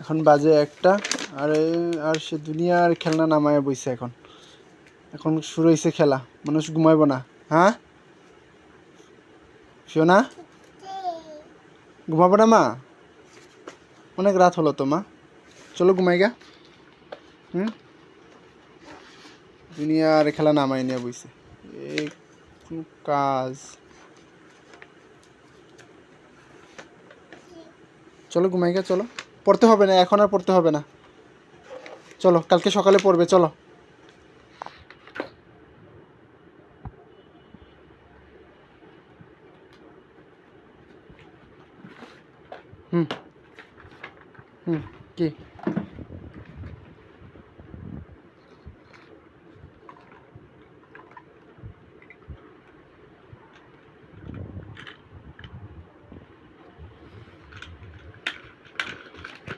এখন বাজে 1টা। আর সে দুনিয়ার খেলনা নামায় বইছে। এখন শুরু হয়েছে খেলা। মানুষ ঘুমাইব না? হ্যাঁ শোনা, ঘুমাবো না মা? অনেক রাত হলো তো মা, চলো ঘুমাই গা। দুনিয়ার খেলা নামাই নিয়ে বইছে, এই কোনো কাজ। চলো ঘুমাই গা, চলো। পড়তে হবে না এখন, আর পড়তে হবে না। চলো কালকে সকালে পড়বে, চলো। হুম হুম কি